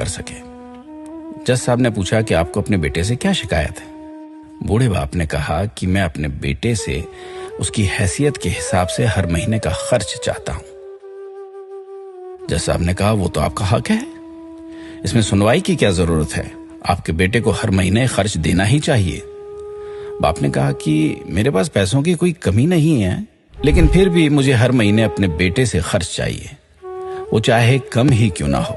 कर सके। जज साहब ने पूछा कि आपको अपने बेटे से क्या शिकायत है। बूढ़े बाप ने कहा कि मैं अपने बेटे से उसकी हैसियत के हिसाब से हर महीने का खर्च चाहता हूं। जज साहब ने कहा वो तो आपका हक है, इसमें सुनवाई की क्या जरूरत है, आपके बेटे को हर महीने खर्च देना ही चाहिए। बाप ने कहा कि मेरे पास पैसों की कोई कमी नहीं है, लेकिन फिर भी मुझे हर महीने अपने बेटे से खर्च चाहिए, वो चाहे कम ही क्यों ना हो।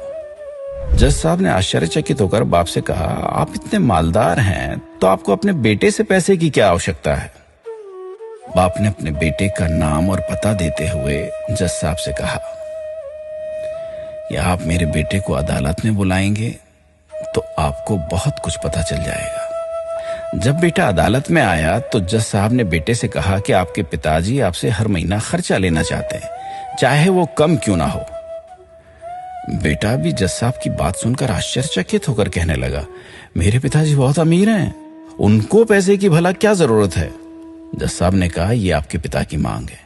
जज साहब ने आश्चर्यचकित होकर बाप से कहा, आप इतने मालदार हैं तो आपको अपने बेटे से पैसे की क्या आवश्यकता है। बाप ने अपने बेटे का नाम और पता देते हुए जज साहब से कहा कि आप मेरे बेटे को अदालत में बुलाएंगे तो आपको बहुत कुछ पता चल जाएगा। जब बेटा अदालत में आया तो जज साहब ने बेटे से कहा कि आपके पिताजी आपसे हर महीना खर्चा लेना चाहते हैं, चाहे वो कम क्यों ना हो। बेटा भी जज साहब की बात सुनकर आश्चर्यचकित होकर कहने लगा, मेरे पिताजी बहुत अमीर हैं, उनको पैसे की भला क्या जरूरत है। जज साहब ने कहा, यह आपके पिता की मांग है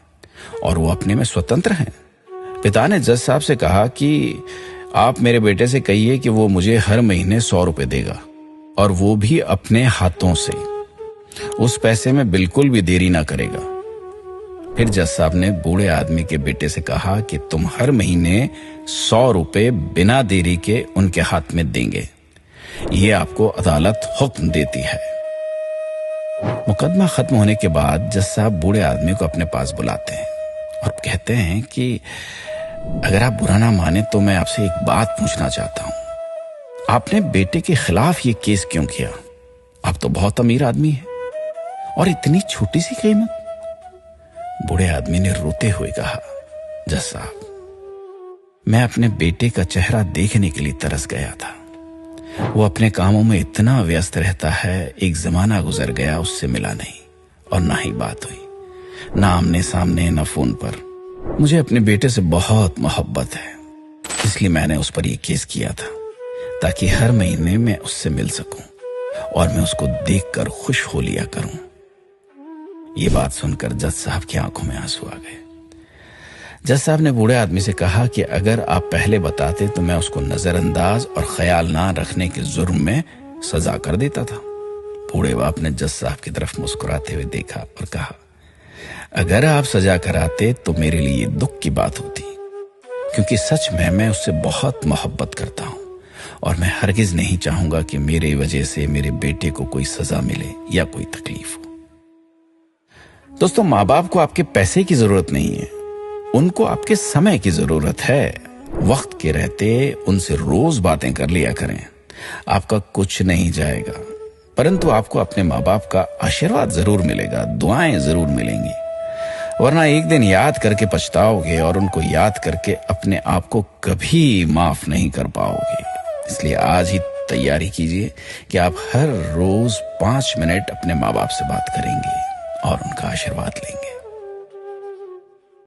और वो अपने में स्वतंत्र हैं। पिता ने जज साहब से कहा कि आप मेरे बेटे से कहिए कि वो मुझे हर महीने 100 रुपए देगा, और वो भी अपने हाथों से, उस पैसे में बिल्कुल भी देरी ना करेगा। फिर जज साहब ने बूढ़े आदमी के बेटे से कहा कि तुम हर महीने 100 रुपए बिना देरी के उनके हाथ में देंगे, ये आपको अदालत हुक्म देती है। मुकदमा खत्म होने के बाद जज साहब बूढ़े आदमी को अपने पास बुलाते हैं और कहते हैं कि अगर आप बुरा ना माने तो मैं आपसे एक बात पूछना चाहता हूं, आपने बेटे के खिलाफ ये केस क्यों किया? आप तो बहुत अमीर आदमी हैं और इतनी छोटी सी कीमत। बूढ़े आदमी ने रोते हुए कहा, जज साहब, मैं अपने बेटे का चेहरा देखने के लिए तरस गया था, वो अपने कामों में इतना व्यस्त रहता है, एक जमाना गुजर गया उससे मिला नहीं और ना ही बात हुई, ना आमने सामने ना फोन पर। मुझे अपने बेटे से बहुत मोहब्बत है, इसलिए मैंने उस पर यह केस किया था ताकि हर महीने मैं उससे मिल सकूं और मैं उसको देखकर खुश हो लिया करूं। ये बात सुनकर जज साहब की आंखों में आंसू आ गए। जज साहब ने बूढ़े आदमी से कहा कि अगर आप पहले बताते तो मैं उसको नजरअंदाज और ख्याल ना रखने के जुर्म में सजा कर देता था। बूढ़े बाप ने जज साहब की तरफ मुस्कुराते हुए देखा और कहा, अगर आप सजा कराते तो मेरे लिए दुख की बात होती, क्योंकि सच में मैं उससे बहुत मोहब्बत करता हूं और मैं हरगिज नहीं चाहूंगा कि मेरे वजह से मेरे बेटे को कोई सजा मिले या कोई तकलीफ हो। दोस्तों, माँ बाप को आपके पैसे की जरूरत नहीं है, उनको आपके समय की जरूरत है। वक्त के रहते उनसे रोज बातें कर लिया करें, आपका कुछ नहीं जाएगा, परंतु आपको अपने माँ बाप का आशीर्वाद जरूर मिलेगा, दुआएं जरूर मिलेंगी, वरना एक दिन याद करके पछताओगे और उनको याद करके अपने आप को कभी माफ नहीं कर पाओगे। इसलिए आज ही तैयारी कीजिए कि आप हर रोज 5 मिनट अपने माँ बाप से बात करेंगे और उनका आशीर्वाद लेंगे।